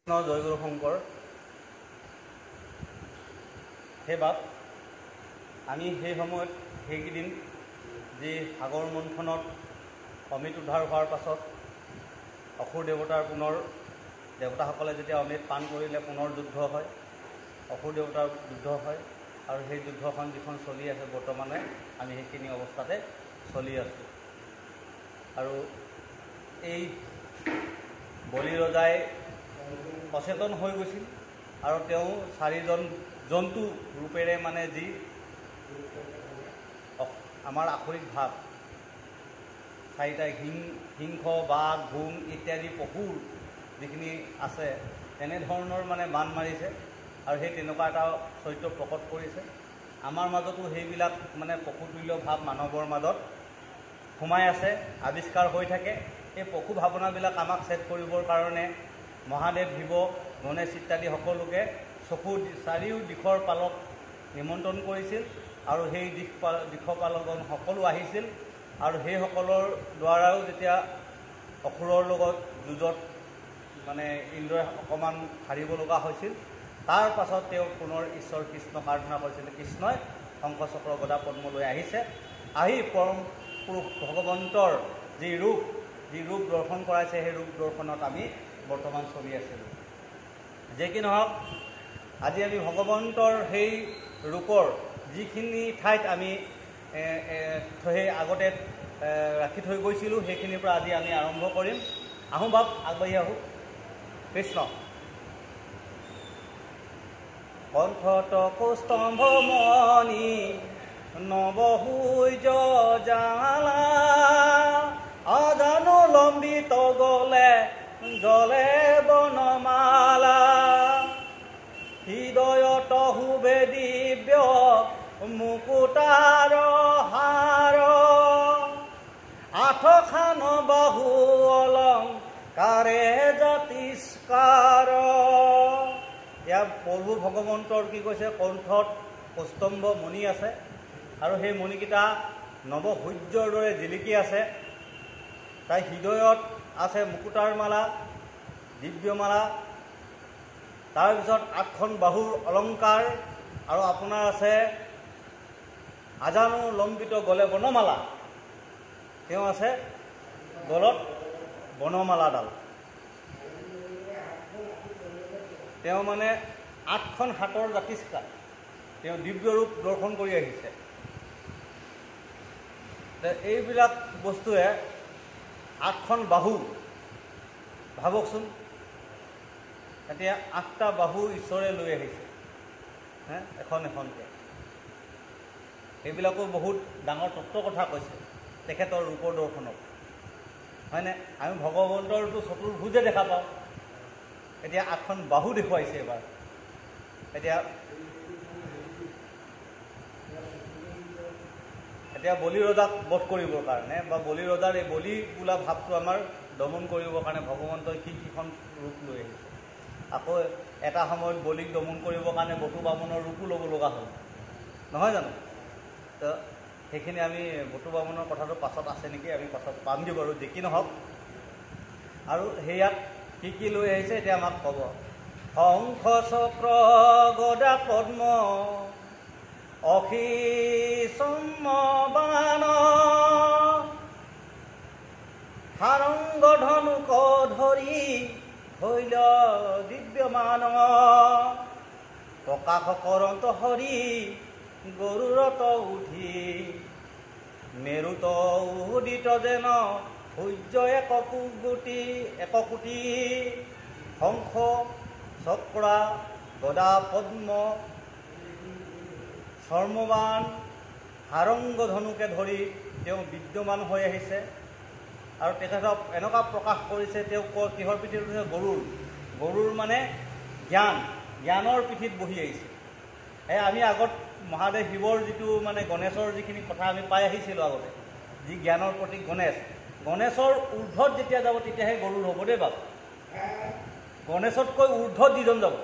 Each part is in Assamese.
জয়গুৰু শংকৰ সেই বাপ আমি সেই সময়ত সেইকেইদিন যি সাগৰ মন্থনত অমৃত উদ্ধাৰ হোৱাৰ পাছত অসুৰ দেৱতাৰ পুনৰ দেৱতাসকলে যেতিয়া অমৃত পান কৰিলে পুনৰ যুদ্ধ হয়, অসুৰ দেৱতাৰ যুদ্ধ হয় আৰু সেই যুদ্ধখন যিখন চলি আছে বৰ্তমানে আমি সেইখিনি অৱস্থাতে চলি আছোঁ। আৰু এই বলি ৰজাই সচেতন হৈ গৈছিল আৰু তেওঁ 4জন জন্তু ৰূপেৰে মানে যি আমাৰ আখৰিক ভাৱ 4টা সিংহ বাঘ ঘোং ইত্যাদি পশুৰ যিখিনি আছে তেনেধৰণৰ মানে বান মাৰিছে আৰু সেই তেনেকুৱা এটা চৰিত্ৰ প্ৰকট কৰিছে। আমাৰ মাজতো সেইবিলাক মানে পশুতুল্য ভাৱ মানৱৰ মাজত সোমাই আছে, আৱিষ্কাৰ হৈ থাকে। এই পশু ভাৱনাবিলাক আমাক ছেট কৰিবৰ কাৰণে মহাদেৱ শিৱ গণেশ ইত্যাদি সকলোকে চাৰিও দিশৰ পালক নিমন্ত্ৰণ কৰিছিল আৰু সেই দিশপালকগণ সকলো আহিছিল আৰু সেইসকলৰ দ্বাৰাও যেতিয়া অসুৰৰ লগত যুঁজত মানে ইন্দ্ৰই অকণমান হাৰিব লগা হৈছিল, তাৰ পাছত তেওঁ পুনৰ ঈশ্বৰ কৃষ্ণক আৰাধনা কৰিছিল। কৃষ্ণই শংখচক্ৰ গদা পদ্ম লৈ আহিছে, আহি পৰম পুৰুষ ভগৱন্তৰ যি ৰূপ দৰ্শন কৰাইছে সেই ৰূপ দৰ্শনত আমি বৰ্তমান চলি আছিলোঁ। যে কি নহওক, আজি আমি ভগৱন্তৰ সেই ৰূপৰ যিখিনি ঠাইত আমি সেই আগতে ৰাখি থৈ গৈছিলোঁ সেইখিনিৰ পৰা আজি আমি আৰম্ভ কৰিম। আহোঁ বাপ, আগবাঢ়ি আহোঁ। কৃষ্ণ কণ্ঠত কৌস্তম্ভ মণি নৱসূৰ্য জালা আজানো লম্বিত গলে জলে বনমালা হৃদয়ত শুভে দিব্য মুকুতাৰ হাৰ আঠখান বাহু অলংকাৰে জাতিষ্কাৰ। ইয়াৰ প্ৰভু ভগৱন্তৰ কি কৈছে, কণ্ঠত কৌস্তম্ভ মণি আছে আৰু সেই মণিকেইটা নৱসূৰ্যৰ দৰে জিলিকি আছে। তাই হৃদয়ত আছে মুকুতাৰ মালা, দিব্যমালা, তাৰপিছত 8খন বাহুৰ অলংকাৰ আৰু আপোনাৰ আছে আজানো লম্বিত গলে বনমালা। তেওঁ আছে গলত বনমালাডাল। তেওঁ মানে 8খন হাতৰ জাতিষ্কাৰ, তেওঁ দিব্য ৰূপ দৰ্শন কৰি আহিছে। এইবিলাক বস্তুৱে 8খন বাহু, ভাবকচোন, এতিয়া 8টা বাহু ঈশ্বৰে লৈ আহিছে এখন এখনকৈ। সেইবিলাকো বহুত ডাঙৰ তত্ত্ব কথা কৈছে তেখেতৰ ৰূপৰ দৰ্শনত, হয়নে? আমি ভগৱন্তৰটো চতুৰ্ভুজে দেখা পাওঁ, এতিয়া 8খন বাহু দেখুৱাইছে এবাৰ। এতিয়া বলি ৰজাক বধ কৰিবৰ কাৰণে বা বলি ৰজাৰ এই বলি বোলা ভাৱটো আমাৰ দমন কৰিবৰ কাৰণে ভগৱন্তই কিখন ৰূপ লৈ আহিছে। আকৌ এটা সময়ত বলিক দমন কৰিবৰ কাৰণে বটু বামনৰ ৰূপো ল'ব লগা হ'ল, নহয় জানো? তো সেইখিনি আমি বটু বামনৰ কথাটো পাছত আছে নেকি, আমি পাছত পামগৈ বাৰু। যে কি নহওক, আৰু সেয়াত কি লৈ আহিছে এতিয়া আমাক ক'ব। শংখ চক্ৰ গদা পদ্ম অসীম বান সাৰংগ ধনুক ধৰি হৈল দিব্যমান প্ৰকাশ কৰন্ত হৰি গৰুৰত উঠি মেৰুত উদিত যেন সূৰ্য এক কোটি শংখ চক্ৰা গদা পদ্ম চৰ্মবান সাৰংগ ধনুকে ধৰি তেওঁ বিদ্যমান হৈ আহিছে। আৰু তেখেতক এনেকুৱা প্ৰকাশ কৰিছে, তেওঁ কিহৰ পিঠিত উঠিছে? গৰুৰ মানে জ্ঞানৰ পিঠিত বহি আহিছে। আমি আগত মহাদেৱ শিৱৰ যিটো মানে গণেশৰ যিখিনি কথা আমি পাই আহিছিলোঁ আগতে, যি জ্ঞানৰ প্ৰতীক গণেশৰ ঊৰ্ধত যেতিয়া যাব তেতিয়াহে গৰুৰ হ'ব দেই বাপ। গণেশতকৈ ঊৰ্ধত যিজন যাব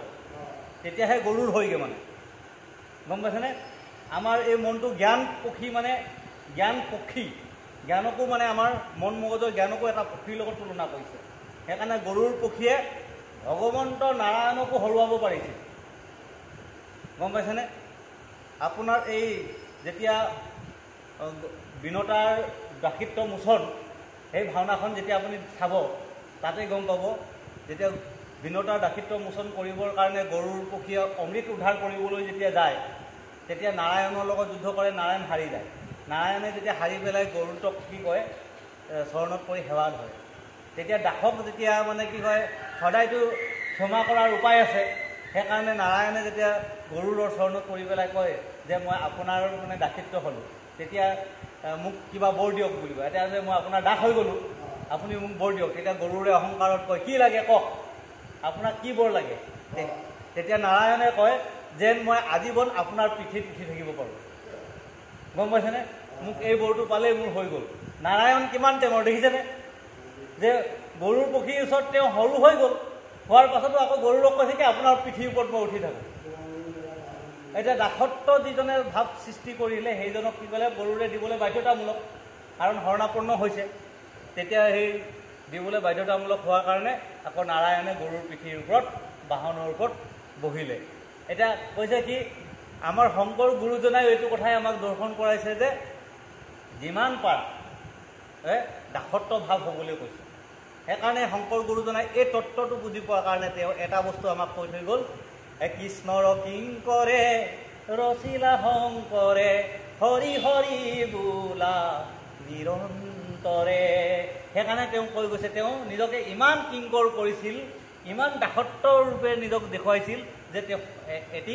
তেতিয়াহে গৰুৰ হয়গৈ, মানে গম পাইছেনে? আমাৰ এই মনটো জ্ঞান পক্ষী, জ্ঞানকো মানে আমাৰ মন মগজৰ জ্ঞানকো এটা পক্ষীৰ লগত তুলনা কৰিছে। সেইকাৰণে গৰুৰ পক্ষীয়ে ভগৱন্ত নাৰায়ণকো হৰুৱাব পাৰিছিল, গম পাইছেনে? আপোনাৰ এই যেতিয়া বিনতাৰ দাসিত্ব মোচন সেই ভাওনাখন যেতিয়া আপুনি চাব তাতে গম পাব, যেতিয়া বিনতাৰ দাসিত্ব মোচন কৰিবৰ কাৰণে গৰুৰ পক্ষীয়ে অমৃত উদ্ধাৰ কৰিবলৈ যেতিয়া যায়, তেতিয়া নাৰায়ণৰ লগত যুদ্ধ কৰে, নাৰায়ণ হাৰি যায়। নাৰায়ণে যেতিয়া হাৰি পেলাই গৰুটোক কি কয়, চৰণত পৰি সেৱা ধৰে। তেতিয়া দাসক যেতিয়া মানে কি কয়, সদায়তো ক্ষমা কৰাৰ উপায় আছে, সেইকাৰণে নাৰায়ণে যেতিয়া গৰুৰৰ চৰণত পৰি পেলাই কয় যে মই আপোনাৰ মানে দাসিত্ব হ'লোঁ, তেতিয়া মোক কিবা বৰ দিয়ক বুলি কয়। এতিয়া যে মই আপোনাৰ দাস হৈ গ'লোঁ, আপুনি মোক বৰ দিয়ক। তেতিয়া গৰুৰে অহংকাৰত কয়, কি লাগে কওক, আপোনাক কি বৰ লাগে? তেতিয়া নাৰায়ণে কয় যেন মই আজীৱন আপোনাৰ পিঠিত উঠি থাকিব পাৰোঁ, গম পাইছেনে? মোক এই বৰটো পালেই মোৰ হৈ গ'ল। নাৰায়ণ কিমান টেঙৰ দেখিছেনে? যে গৰুৰ পক্ষীৰ ওচৰত তেওঁ সৰু হৈ গ'ল, হোৱাৰ পাছতো আকৌ গৰুৰক কৈছে কি আপোনাৰ পিঠিৰ ওপৰত মই উঠি থাকোঁ। এতিয়া দাসত্ব যিজনে ভাৱ সৃষ্টি কৰিলে সেইজনক কি ক'লে, গৰুৰে দিবলৈ বাধ্যতামূলক, কাৰণ শৰণাপন্ন হৈছে। তেতিয়া সেই দিবলৈ বাধ্যতামূলক হোৱাৰ কাৰণে আকৌ নাৰায়ণে গৰুৰ পিঠিৰ ওপৰত বাহনৰ ওপৰত বহিলে। এতিয়া কৈছে কি, আমাৰ শংকৰ গুৰুজনাই এইটো কথাই আমাক দৰ্শন কৰাইছে যে যিমান পাৰা দাসত্ব ভাৱ হ'বলৈ কৈছে। সেইকাৰণে শংকৰ গুৰুজনাই এই তত্ত্বটো বুজি পোৱাৰ কাৰণে তেওঁ এটা বস্তু আমাক কৈ থৈ গ'ল, কৃষ্ণৰ কিংকৰে ৰচিলা শংকৰে হৰি হৰি বোলা নিৰন্তৰে। সেইকাৰণে তেওঁ কৈ গৈছে, তেওঁ নিজকে ইমান কিংকৰ কৰিছিল, ইমান দাসত্ব ৰূপে নিজক দেখুৱাইছিল যে তেওঁ এটি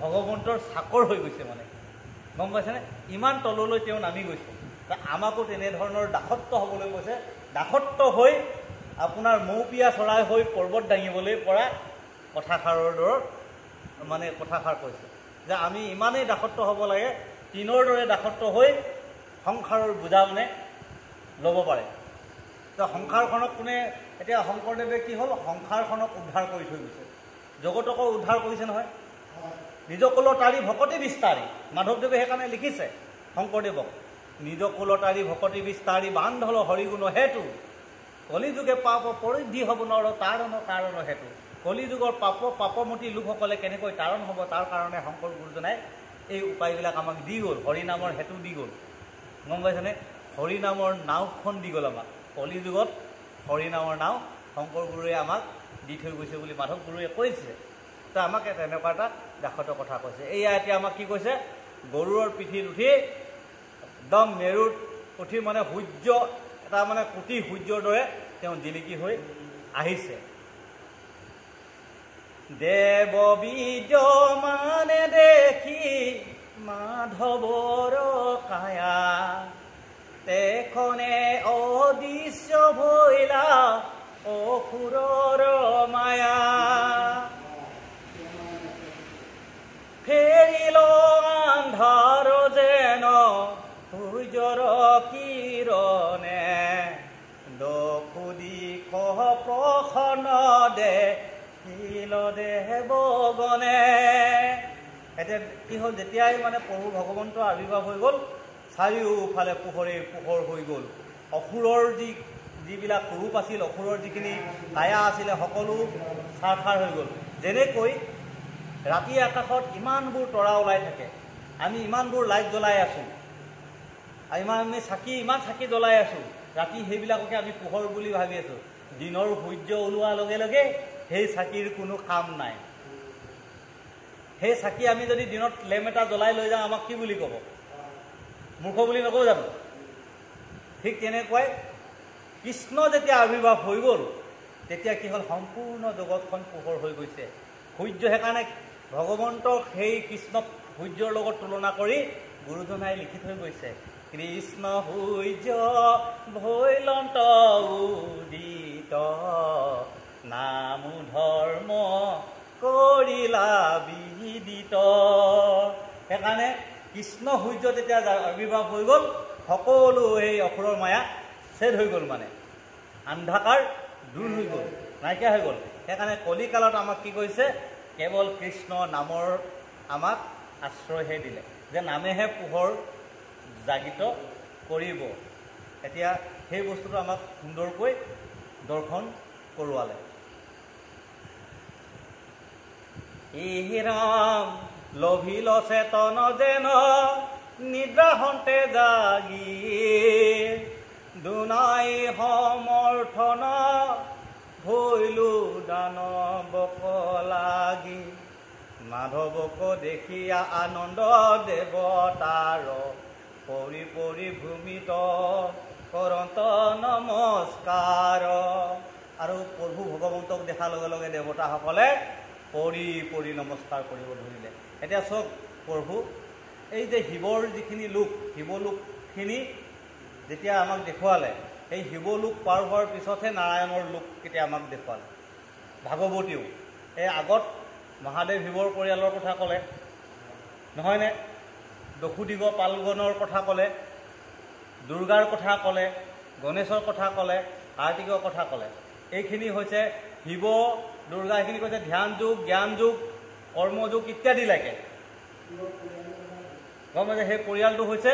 ভগৱন্তৰ চাকৰ হৈ গৈছে, মানে গম পাইছেনে? ইমান তললৈ তেওঁ নামি গৈছে। আমাকো তেনেধৰণৰ দাসত্ব হ'বলৈ কৈছে। দাসত্ব হৈ আপোনাৰ মৌপিয়া চৰাই হৈ পৰ্বত দাঙিবলৈ পৰা কথাষাৰৰ দৰে মানে কথাষাৰ কৈছে যে আমি ইমানেই দাসত্ব হ'ব লাগে, টিনৰ দৰে দাসত্ব হৈ সংসাৰৰ বুজা মানে ল'ব পাৰে। তো সংসাৰখনক কোনে, এতিয়া শংকৰদেৱে কি হ'ল, সংসাৰখনক উদ্ধাৰ কৰি থৈ গৈছে, জগতকো উদ্ধাৰ কৰিছে নহয়। নিজ কুলতাৰী ভকতি বিস্তাৰী, মাধৱদেৱে সেইকাৰণে লিখিছে শংকৰদেৱক, নিজ কুলতাৰী ভকতি বিস্তাৰী বান্ধল হৰিগুণ হেতু, কলিযুগে পাপ পৰিধি হ'ব নোৱাৰো তাৰণ কাৰণ হেতু। কলিযুগৰ পাপমতী লোকসকলে কেনেকৈ তাৰণ হ'ব, তাৰ কাৰণে শংকৰ গুৰুজনাই এই উপায়বিলাক আমাক দি গ'ল, হৰিনামৰ হেতু দি গ'ল, গম পাইছেনে? হৰিনামৰ নাওখন দি গ'ল আমাক। কলিযুগত হৰিনামৰ নাও শংকৰ গুৰুৱে আমাক দি থৈ গৈছে বুলি মাধৱ গুৰুৱে কৈছে। তো আমাক তেনেকুৱা এটা দাসত্বৰ কথা কৈছে। এয়া এতিয়া আমাক কি কৈছে, গৰুৰৰ পিঠিত উঠি একদম মেৰুত উঠি মানে সূৰ্য এটা মানে কোটি সূৰ্যৰ দৰে তেওঁ জিলিকি হৈ আহিছে। দেৱ বিদ্যমানে দেখি মাধৱৰ কায়া, তেখনে অদৃশ্য ভৈলা অসুৰৰ মায়া। ফেৰিল আন্ধাৰ যেন সূৰ্যৰ কিৰণে, দক্ষু দিশ প্ৰসন্ন দেখিল দেৱগণে। এতিয়া কি হ'ল, যেতিয়াই মানে প্ৰভু ভগৱন্তৰ আৱিৰ্ভাৱ হৈ গ'ল, চাৰিওফালে পোহৰে পোহৰ হৈ গ'ল। অসুৰৰ যিবিলাক ৰূপ আছিল, অসুৰৰ যিখিনি কায়া আছিলে, সকলো ছাৰখাৰ হৈ গ'ল। যেনেকৈ ৰাতি আকাশত ইমানবোৰ তৰা ওলাই থাকে, আমি ইমানবোৰ লাইট জ্বলাই আছোঁ, আমি ইমান চাকি জ্বলাই আছোঁ, ৰাতি সেইবিলাককে আমি পোহৰ বুলি ভাবি আছোঁ। দিনৰ সূৰ্য ওলোৱাৰ লগে লগে সেই চাকিৰ কোনো কাম নাই। সেই চাকি আমি যদি দিনত লেম্প এটা জ্বলাই লৈ যাওঁ, আমাক কি বুলি ক'ব? মূৰ্খ বুলি নকওঁ জানো? ঠিক তেনেকুৱাই কৃষ্ণ যেতিয়া আৱিৰ্ভাৱ হৈ গ'ল, তেতিয়া কি হ'ল, সম্পূৰ্ণ জগতখন পোহৰ হৈ গৈছে। সূৰ্য, সেইকাৰণে ভগৱন্তক সেই কৃষ্ণক সূৰ্যৰ লগত তুলনা কৰি গুৰুজনাই লিখি থৈ গৈছে, কৃষ্ণ সূৰ্য ভৈলন্ত উদিত, নাম ধৰ্ম কৰিলা বিদিত। সেইকাৰণে কৃষ্ণ সূৰ্য যেতিয়া আৱিৰ্ভাৱ হৈ গ'ল, সকলো এই অসুৰৰ মায়া ছেদ হৈ গ'ল, মানে আন্ধাকাৰ দূৰ হৈ গ'ল, নাইকিয়া হৈ গ'ল। সেইকাৰণে কলিকালত আমাক কি কৈছে, কেৱল কৃষ্ণ নামৰ আমাক আশ্ৰয়হে দিলে, যে নামেহে পোহৰ জাগিত কৰিব। এতিয়া সেই বস্তুটো আমাক সুন্দৰকৈ দৰ্শন কৰোৱালে। ইহিৰাম লভিল চেতন যেন নিদ্ৰাহন্তে জাগি দুনাই সমৰ্থন ভৈলো দানৱক লাগি মাধৱক দেখিয়া আনন্দ দেৱতাৰ পৰি পৰি ভূমিত কৰন্ত নমস্কাৰ। আৰু প্ৰভু ভগৱন্তক দেখাৰ লগে লগে দেৱতাসকলে পৰি পৰি নমস্কাৰ কৰিব ধৰিলে। এতিয়া চাওক প্ৰভু এই যে শিৱৰ যিখিনি লোক শিৱলোকখিনি যেতিয়া আমাক দেখুৱালে, সেই শিৱলোক পাৰ হোৱাৰ পিছতহে নাৰায়ণৰ লোক কেতিয়া আমাক দেখুৱালে। ভাগৱতীও এই আগত মহাদেৱ শিৱৰ পৰিয়ালৰ কথা ক'লে নহয়নে, দশোদিগ পালগণৰ কথা ক'লে, দুৰ্গাৰ কথা ক'লে, গণেশৰ কথা ক'লে, কাৰ্তিকৰ কথা ক'লে। এইখিনি হৈছে শিৱ দুৰ্গা, এইখিনি কৈছে ধ্যান যুগ, জ্ঞান যুগ, কৰ্মযুগ ইত্যাদিলৈকে। গম পাইছে, সেই পৰিয়ালটো হৈছে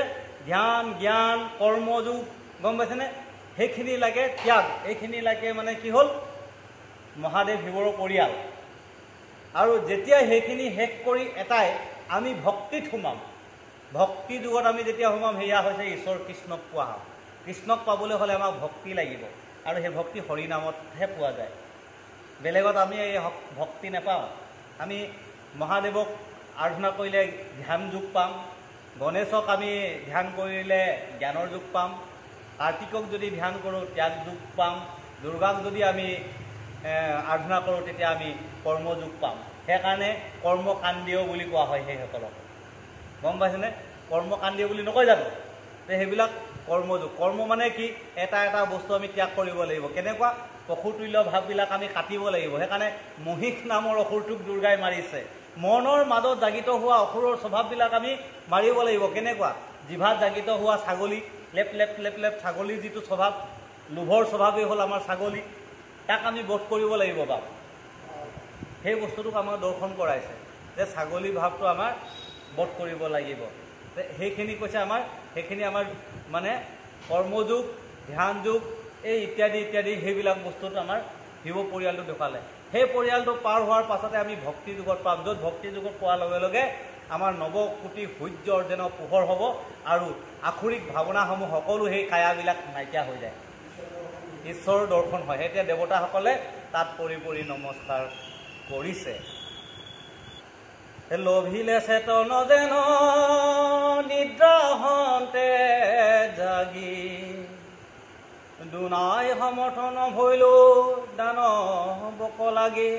ধ্যান জ্ঞান কৰ্মযুগ, গম পাইছেনে? সেইখিনি লাগে ত্যাগ, এইখিনি লাগে মানে কি হ'ল মহাদেৱ শিৱৰ পৰিয়াল। আৰু যেতিয়া সেইখিনি শেষ কৰি এটাই আমি ভক্তিত সোমাম, ভক্তি যুগত আমি যেতিয়া সোমাম, সেয়া হৈছে ঈশ্বৰ কৃষ্ণক পোৱা। কৃষ্ণক পাবলৈ হ'লে আমাক ভক্তি লাগিব, আৰু সেই ভক্তি হৰিনামতহে পোৱা যায়, বেলেগত আমি এই ভক্তি নাপাওঁ। আমি মহাদেৱক আৰাধনা কৰিলে ধ্যান যুগ পাম, গণেশক আমি ধ্যান কৰিলে জ্ঞানৰ যুগ পাম, কাৰ্তিকক যদি ধ্যান কৰোঁ ত্যাগ যুগ পাম, দুৰ্গাক যদি আমি আৰাধনা কৰোঁ তেতিয়া আমি কৰ্মযুগ পাম। সেইকাৰণে কৰ্মকাণ্ডীয় বুলি কোৱা হয় সেইসকলক, গম পাইছেনে? কৰ্মকাণ্ডীয় বুলি নকয় জানো? সেইবিলাক কৰ্মযুগ। কৰ্ম মানে কি? এটা এটা বস্তু আমি ত্যাগ কৰিব লাগিব। কেনেকুৱা? পশুতুল্য ভাৱবিলাক আমি কাটিব লাগিব। সেইকাৰণে মহিষ নামৰ অসুৰটোক দুৰ্গাই মাৰিছে। মনৰ মাজত জাগিত হোৱা অসুৰৰ স্বভাৱবিলাক আমি মাৰিব লাগিব। কেনেকুৱা? জিভাত জাগিত হোৱা ছাগলী, লেপ লেপ লেপ লেপ ছাগলীৰ যিটো স্বভাৱ, লোভৰ স্বভাৱেই হ'ল আমাৰ ছাগলী, তাক আমি বধ কৰিব লাগিব। বাপ সেই বস্তুটোক আমাক দৰ্শন কৰাইছে যে ছাগলী ভাৱটো আমাৰ বধ কৰিব লাগিব। সেইখিনি কৈছে আমাৰ, সেইখিনি আমাৰ মানে কৰ্মযুগ, ধ্যান যুগ, এই ইত্যাদি ইত্যাদি সেইবিলাক বস্তুটো আমাৰ শিৱ পৰিয়ালটো দেখুৱালে। সেই পৰিয়ালটো পাৰ হোৱাৰ পাছতে আমি ভক্তি যুগত পাম, য'ত ভক্তি যুগত পোৱাৰ লগে লগে আমাৰ নৱকোটি সূৰ্যৰ যেন পোহৰ হ'ব, আৰু আখৰিক ভাৱনাসমূহ সকলো সেই কায়াবিলাক নাইকিয়া হৈ যায়, ঈশ্বৰৰ দৰ্শন হয়। এতিয়া দেৱতাসকলে তাত পৰি পৰি নমস্কাৰ কৰিছে। লভিলে চেতন যেন নিদ্ৰাহন্তে জাগি দুনাই সমৰ্থন ভৈলো দানৱক লাগি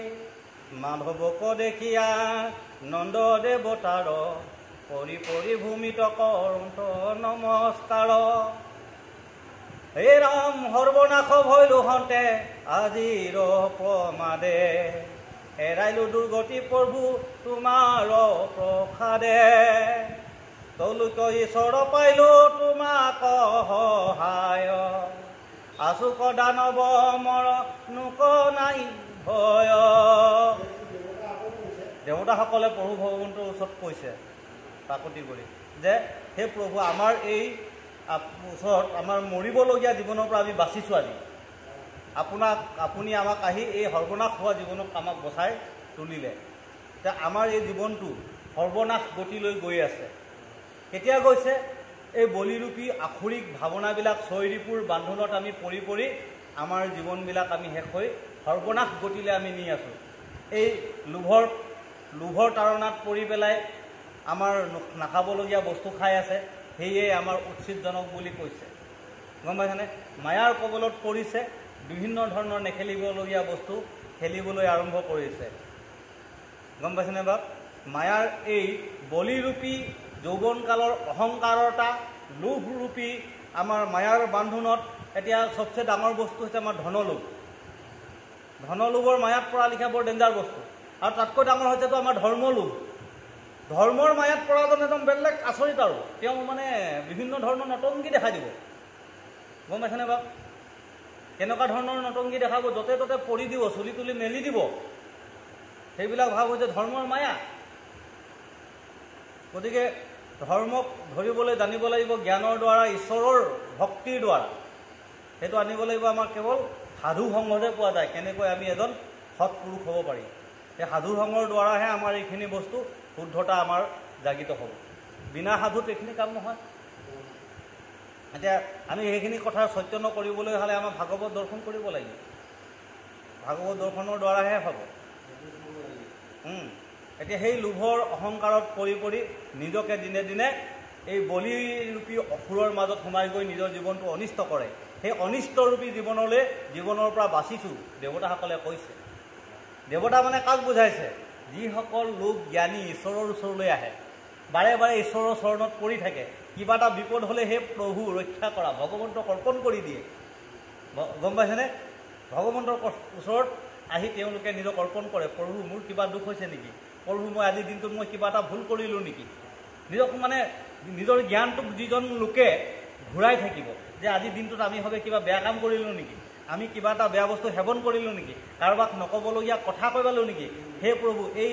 মাধৱক দেখিয়া নন্দ দেৱতাৰ পৰি পৰি ভূমিত কৰন্ত নমস্কাৰ। হে ৰাম সৰ্বনাশ ভৈলো হন্তে আজিৰ প্ৰমাদে এৰাইলো দুৰ্গতি প্ৰভু তোমাৰ প্ৰসাদে তলুক ঈশ্বৰ পাইলো তোমাক সহায় আচুক দানৱ মৰ নোক নাই ভয়। দেৱতাসকলে প্ৰভু ভগৱন্তৰ ওচৰত কৈছে কাকতি কৰি যে হে প্ৰভু, আমাৰ এই ওচৰত আমাৰ মৰিবলগীয়া জীৱনৰ পৰা আমি বাচিছোঁ। আজি আপুনি আমাক আহি এই সৰ্বনাশ হোৱা জীৱনক আমাক বচাই তুলিলে। যে আমাৰ এই জীৱনটো সৰ্বনাশ গতিলৈ গৈ আছে। কেতিয়া গৈছে? এই বলিৰূপী আখৰিক ভাৱনাবিলাক ছয়ৰিপুৰ বান্ধোনত আমি পৰি পৰি আমাৰ জীৱনবিলাক আমি শেষ হৈ সৰ্বনাশ গতিলৈ আমি নি আছোঁ। এই লোভৰ তাৰণাত পৰি পেলাই আমাৰ নাখাবলগীয়া বস্তু খাই আছে, সেয়ে আমাৰ উচিতজনক বুলি কৈছে। গম পাইছেনে? মায়াৰ কবলত পৰিছে, বিভিন্ন ধৰণৰ নেখেলিবলগীয়া বস্তু খেলিবলৈ আৰম্ভ কৰিছে। গম পাইছেনে বাপ? মায়াৰ এই বলিৰূপী যৌৱনকালৰ অহংকাৰতা, লোভৰূপী আমাৰ মায়াৰ বান্ধোনত এতিয়া চবচে ডাঙৰ বস্তু হৈছে আমাৰ ধনলোভ। ধনলোভৰ মায়াত পৰা লিখা বৰ ডেঞ্জাৰ বস্তু। আৰু তাতকৈ ডাঙৰ হৈছেতো আমাৰ ধৰ্মলোভ। ধৰ্মৰ মায়াত পৰাজন একদম বেলেগ আচৰিত, আৰু তেওঁ মানে বিভিন্ন ধৰণৰ নতংগী দেখাই দিব। গম পাইছেনে বাপ? কেনেকুৱা ধৰণৰ নতংগী দেখাব? য'তে ত'তে পৰি দিব, চুলি তুলি মেলি দিব। সেইবিলাক ভাৱ হৈছে ধৰ্মৰ মায়া। গতিকে ধৰ্মক ধৰিবলৈ জানিব লাগিব জ্ঞানৰ দ্বাৰা, ঈশ্বৰৰ ভক্তিৰ দ্বাৰা। সেইটো আনিব লাগিব আমাৰ কেৱল সাধু সংঘতে পোৱা যায়, কেনেকৈ আমি এজন সৎপুৰুষ হ'ব পাৰি। এই সাধু সংগৰ দ্বাৰাহে আমাৰ এইখিনি বস্তু শুদ্ধতা আমাৰ জাগিত হ'ব। বিনা সাধুত এইখিনি কাম নহয়। এতিয়া আমি সেইখিনি কথা সত্য কৰিবলৈ হ'লে আমাৰ ভাগৱত দৰ্শন কৰিব লাগিব। ভাগৱত দৰ্শনৰ দ্বাৰাহে হ'ব। এতিয়া সেই লোভৰ অহংকাৰত পৰি পৰি নিজকে দিনে দিনে এই বলিৰূপী অসুৰৰ মাজত সোমাই গৈ নিজৰ জীৱনটো অনিষ্ট কৰে। সেই অনিষ্টৰূপী জীৱনৰ পৰা বাচিছোঁ দেৱতাসকলে কৈছে। দেৱতা মানে কাক বুজাইছে? যিসকল লোক জ্ঞানী ঈশ্বৰৰ ওচৰলৈ আহে, বাৰে বাৰে ঈশ্বৰৰ চৰণত পৰি থাকে, কিবা এটা বিপদ হ'লে সেই প্ৰভু ৰক্ষা কৰা, ভগৱন্তক অৰ্পণ কৰি দিয়ে। গম পাইছেনে? ভগৱন্তৰ ওচৰত আহি তেওঁলোকে নিজক অৰ্পণ কৰে। প্ৰভু মোৰ কিবা দুখ হৈছে নেকি? প্ৰভু মই আজিৰ দিনটোত মই কিবা এটা ভুল কৰিলোঁ নেকি? নিজক মানে নিজৰ জ্ঞানটোক যিজন লোকে ঘূৰাই থাকিব যে আজিৰ দিনটোত আমি হবে কিবা বেয়া কাম কৰিলোঁ নেকি? আমি কিবা এটা বেয়া বস্তু সেৱন কৰিলোঁ নেকি? কাৰোবাক নক'বলগীয়া কথা কৈ পালোঁ নেকি? হে প্ৰভু, এই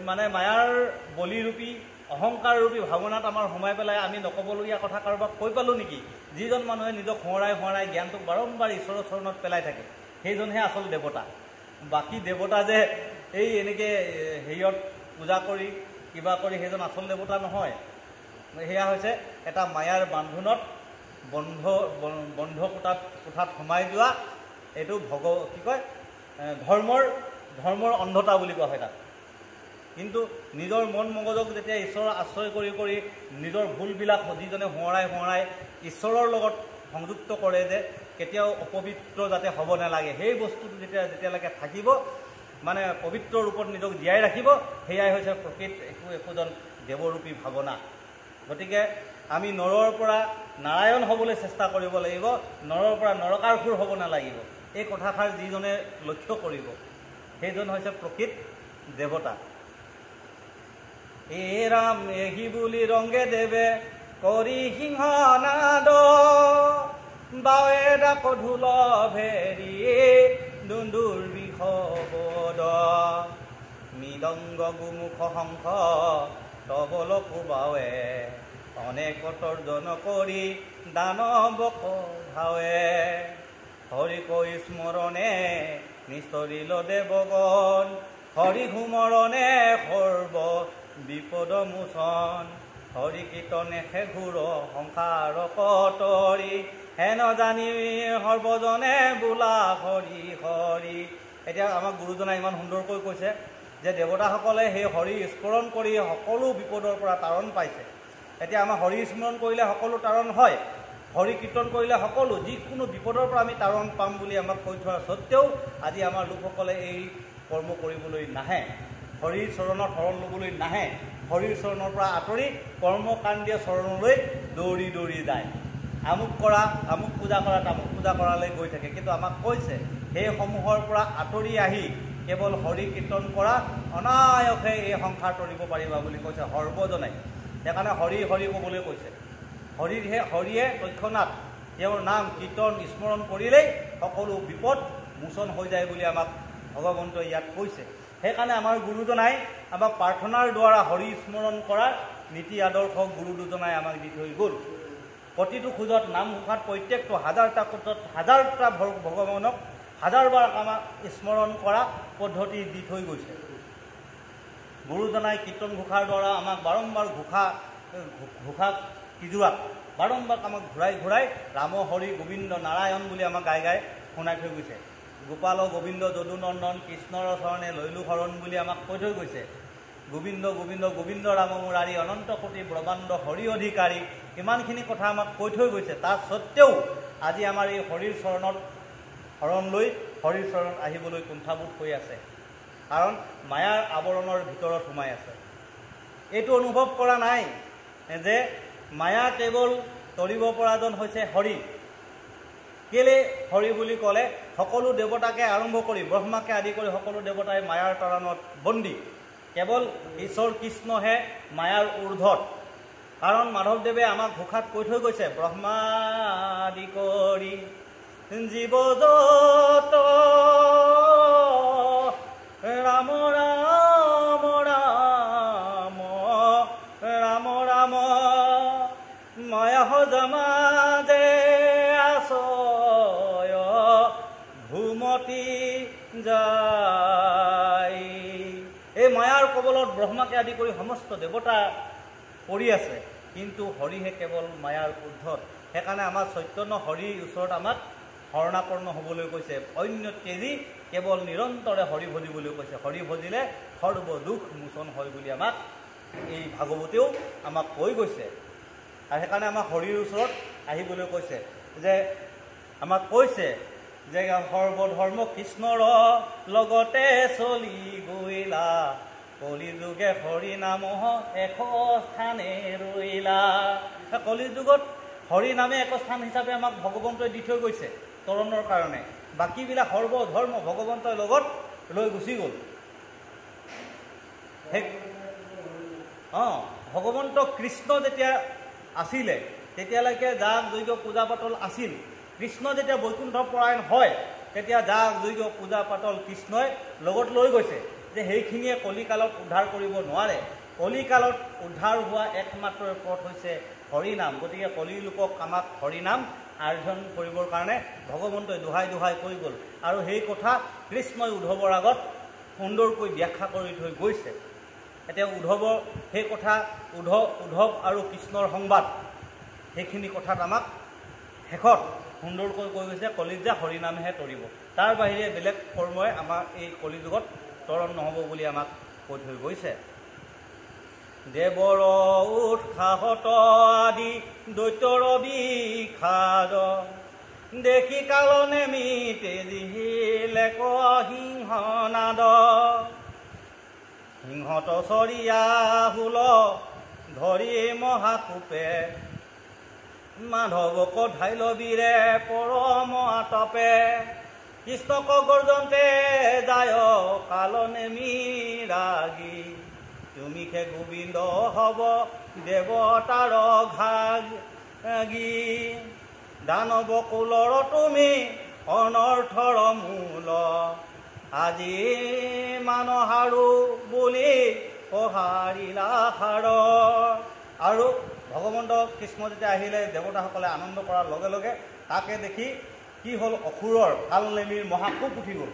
মানে মায়াৰ বলিৰূপী অহংকাৰৰূপী ভাৱনাত আমাৰ সোমাই পেলাই আমি নক'বলগীয়া কথা কাৰোবাক কৈ পালোঁ নেকি? যিজন মানুহে নিজক সোঁৱৰাই জ্ঞানটোক বাৰম্বাৰ ঈশ্বৰৰ চৰণত পেলাই থাকে, সেইজনহে আচল দেৱতা। বাকী দেৱতা যে এই এনেকৈ হেৰিয়ত পূজা কৰি কিবা কৰি সেইজন আচল দেৱতা নহয়। সেয়া হৈছে এটা মায়াৰ বান্ধোনত বন্ধ কোঠাত সোমাই যোৱা, এইটো কি কয় ধৰ্মৰ অন্ধতা বুলি কোৱা হয় তাক। কিন্তু নিজৰ মন মগজক যেতিয়া ঈশ্বৰৰ আশ্ৰয় কৰি কৰি নিজৰ ভুলবিলাক যিজনে সোঁৱৰাই ঈশ্বৰৰ লগত সংযুক্ত কৰে যে কেতিয়াও অপবিত্ৰ যাতে হ'ব নালাগে, সেই বস্তুটো যেতিয়ালৈকে থাকিব, মানে পবিত্ৰ ৰূপত নিজক জীয়াই ৰাখিব, সেয়াই হৈছে প্ৰকৃত একোজন দেৱৰূপী ভাৱনা। গতিকে আমি নৰৰ পৰা নাৰায়ণ হ'বলৈ চেষ্টা কৰিব লাগিব, নৰৰ পৰা নৰকাসুৰ হ'ব নালাগিব। এই কথাষাৰ যিজনে লক্ষ্য কৰিব সেইজন হৈছে প্ৰকৃত দেৱতা। এ ৰাম এহি বুলি ৰংগে দেৱে কৰি সিংহনাদ, বাৱে ডাক ঢোল ভেৰি দুন্দুৰ বিষবদ, মৃদংগ গোমুখ শংখ তবল কোবাৱে, অনেক তৰ্জন কৰি দানৱক ভাৱে, হৰিকৈ স্মৰণে নিস্তৰিল দেৱগণ, হৰি সুমৰণে সৰ্ব বিপদ মোচন, হৰি কীৰ্তনে ঘূৰ সংসাৰ কতৰি, হেন জানি সৰ্বজনে বোলা হৰি হৰি। এতিয়া আমাক গুৰুজনাই ইমান সুন্দৰকৈ কৈছে যে দেৱতাসকলে সেই হৰি স্মৰণ কৰি সকলো বিপদৰ পৰা তাৰণ পাইছে। এতিয়া আমাৰ হৰি স্মৰণ কৰিলে সকলো তাৰণ হয়, হৰি কীৰ্তন কৰিলে সকলো যিকোনো বিপদৰ পৰা আমি তাৰণ পাম বুলি আমাক কৈ থোৱাৰ স্বত্তেও আজি আমাৰ লোকসকলে এই কৰ্ম কৰিবলৈ নাহে, হৰিৰ চৰণত শৰণ ল'বলৈ নাহে, হৰিৰ চৰণৰ পৰা আঁতৰি কৰ্মকাণ্ডীয় চৰণলৈ দৌৰি দৌৰি যায়। আমুক কৰা, আমুক পূজা কৰা, তামুক পূজা কৰালৈ গৈ থাকে। কিন্তু আমাক কৈছে সেইসমূহৰ পৰা আঁতৰি আহি কেৱল হৰি কীৰ্তন কৰা অনায়সে এই সংসাৰ তৰিব পাৰিবা বুলি কৈছে সৰ্বজনে। সেইকাৰণে হৰি হৰি ক'বলৈ কৈছে। হৰিয়ে তৎক্ষণাত তেওঁৰ নাম কীৰ্তন স্মৰণ কৰিলেই সকলো বিপদ মোচন হৈ যায় বুলি আমাক ভগৱন্তই ইয়াত কৈছে। সেইকাৰণে আমাৰ গুৰুজনাই আমাক প্ৰাৰ্থনাৰ দ্বাৰা হৰি স্মৰণ কৰাৰ নীতি আদৰ্শ গুৰু দুজনাই আমাক দি থৈ গ'ল। প্ৰতিটো খোজত নামঘোষাত প্ৰত্যেকটো হাজাৰটা খোজত হাজাৰটা ভগৱানক হাজাৰবাৰ আমাক স্মৰণ কৰা পদ্ধতি দি থৈ গৈছে। গুৰুজনাই কীৰ্তন ঘোষাৰ দ্বাৰা আমাক বাৰম্বাৰ ঘোষা কিজোৰাত বাৰম্বাৰ আমাক ঘূৰাই ৰাম হৰি গোবিন্দ নাৰায়ণ বুলি আমাক গাই শুনাই থৈ গৈছে। গোপাল গোবিন্দ যদুনন্দন কৃষ্ণৰ চৰণে লৈলো শৰণ বুলি আমাক কৈ থৈ গৈছে। গোবিন্দ গোবিন্দ গোবিন্দ ৰাম মুৰাৰী অনন্ত কোটি ব্ৰহ্মাণ্ড হৰি অধিকাৰী, ইমানখিনি কথা আমাক কৈ থৈ গৈছে। তাৰ স্বত্তেও আজি আমাৰ এই হৰিৰ চৰণত শৰণ লৈ হৰিৰ চৰণত আহিবলৈ কুণ্ঠাবোধ হৈ আছে, কাৰণ মায়াৰ আৱৰণৰ ভিতৰত সোমাই আছে। এইটো অনুভৱ কৰা নাই যে মায়া কেৱল তৰিব পৰাজন হৈছে হৰি। কেলে হৰি বুলি ক'লে সকলো দেৱতাকে আৰম্ভ কৰি ব্ৰহ্মাকে আদি কৰি সকলো দেৱতাই মায়াৰ তাৰণত বন্দী, কেৱল ঈশ্বৰ কৃষ্ণহে মায়াৰ ঊৰ্ধত। কাৰণ মাধৱদেৱে আমাক ঘোষাত কৈ থৈ গৈছে ব্ৰহ্মাদি কৰি জীৱ যত ৰাম ৰাম ৰাম ৰাম ৰাম মায়া সজামাজে আছয় ভূমতি যায়। কবলত ব্ৰহ্মাকে আদি কৰি সমস্ত দেৱতা পৰি আছে, কিন্তু হৰিহে কেৱল মায়াৰ ঊৰ্ধত। সেইকাৰণে আমাৰ চৈতন্য হৰিৰ ওচৰত আমাক শৰণাপন্ন হ'বলৈ কৈছে। অন্য তেজি কেৱল নিৰন্তৰে হৰি ভজিবলৈ কৈছে। হৰি ভজিলে সৰ্ব দুখ মোচন হয় বুলি আমাক এই ভাগৱতেও আমাক কৈ গৈছে। আৰু সেইকাৰণে আমাক হৰিৰ ওচৰত আহিবলৈ কৈছে, যে আমাক কৈছে যে সৰ্বধৰ্ম কৃষ্ণৰ লগতে চলি গৈলা, কলিযুগে হৰি নাম এক স্থানে ৰৈলা। কলিযুগত হৰি নামে এক স্থান হিচাপে আমাক ভগৱন্তই দি থৈ গৈছে তৰণৰ কাৰণে। বাকীবিলাক সৰ্বধৰ্ম ভগৱন্তই লগত লৈ গুচি গ'ল। সেই ভগৱন্ত কৃষ্ণ যেতিয়া আছিলে তেতিয়ালৈকে যাগ যজ্ঞ পূজা পাতল আছিল। কৃষ্ণ যেতিয়া বৈকুণ্ঠ পৰায়ণ হয় তেতিয়া যাগ যজ্ঞ পূজা পাতল কৃষ্ণই লগত লৈ গৈছে, যে সেইখিনিয়ে কলিকালত উদ্ধাৰ কৰিব নোৱাৰে। কলিকালত উদ্ধাৰ হোৱা একমাত্ৰ পথ হৈছে হৰিনাম। গতিকে কলিৰ লোকক আমাক হৰিনাম আৰ্জন কৰিবৰ কাৰণে ভগৱন্তই দোহাই দোহাই কৈ গ'ল। আৰু সেই কথা কৃষ্ণই উদ্ধৱৰ আগত সুন্দৰকৈ ব্যাখ্যা কৰি থৈ গৈছে। এতিয়া উদ্ধৱৰ সেই কথা উদ্ধৱ আৰু কৃষ্ণৰ সংবাদ, সেইখিনি কথাত আমাক শেষত সুন্দৰকৈ কৈ গৈছে, কলিত যে হৰিনামেহে তৰিব, তাৰ বাহিৰে বেলেগ কৰ্মই আমাৰ এই কলিযুগত তৰণ নহ'ব বুলি আমাক কৈ থৈ গৈছে। দেৱৰ উৎসাহত আদি দৈত্যৰ বিষাদ, দেখি কালনে মিতেজিলে সিংহনাদ। সিংহত চৰিয়া হুল ধৰি মহাকূপে, মাধৱক ধাইল বীৰে পৰম আতপে। কৃষ্ণক গৰ্জন্তে যায় কালনে মিৰাগী, তুমিহে গোবিন্দ হব দেৱতাৰ ঘাগী। দানৱ কুলৰ তুমি অনৰ্থৰ মূল, আজি মানহাৰো বুলি পহাৰিলা সাৰ। আৰু ভগৱন্ত কৃষ্ণ যেতিয়া আহিলে দেৱতাসকলে আনন্দ কৰাৰ লগে লগে তাকে দেখি কি হ'ল, অসুৰৰ কালনেমীৰ মহাকোপ উঠি গ'ল।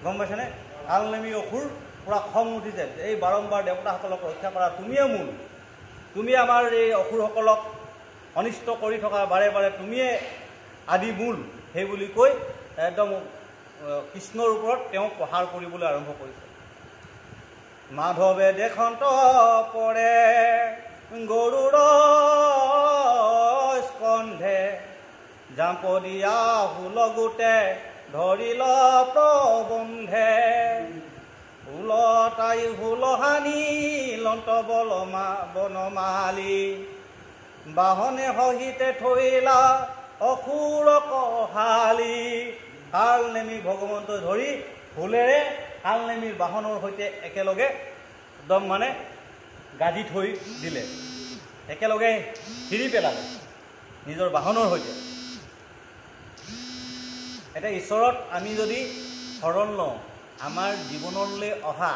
গম পাইছেনে? কালনেমীৰ অসুৰ পূৰা খং উঠিছে, এই বাৰম্বাৰ দেৱতাসকলক ৰক্ষা কৰা তুমিয়ে মূল, তুমি আমাৰ এই অসুৰসকলক অনিষ্ট কৰি থকা বাৰে বাৰে তুমিয়ে আদি মূল, সেই বুলি কৈ একদম কৃষ্ণৰ ওপৰত তেওঁ প্ৰহাৰ কৰিবলৈ আৰম্ভ কৰিছে। মাধৱে দেশন্ত পৰে গৰুড় স্কন্ধে, জাম্পদিয়া হুলগুটে ধৰিল প্ৰবন্ধে। হুলতাই হুলহানি লন্ত বনমালী, বাহনে সহিতে থৈলা অসুৰ কহালি। কালনেমী ভগৱন্তই ধৰি ফুলেৰে কালনেমীৰ বাহনৰ সৈতে একেলগে একদম মানে গাজি থৈ দিলে, একেলগে হিৰি পেলালে নিজৰ বাহনৰ সৈতে। এতিয়া ঈশ্বৰত আমি যদি শৰণ লওঁ, আমাৰ জীৱনলৈ অহা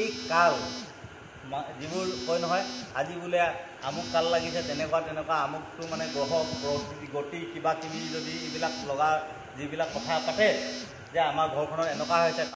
এই কাল, যিবোৰ কয় নহয় আজি বোলে আমুক কাল লাগিছে, তেনেকুৱা তেনেকুৱা আমুকটো মানে গ্ৰহ গতি কিবা কিবি যদি এইবিলাক লগা যিবিলাক কথা পাতে, যে আমাৰ ঘৰখনত এনেকুৱা হৈছে,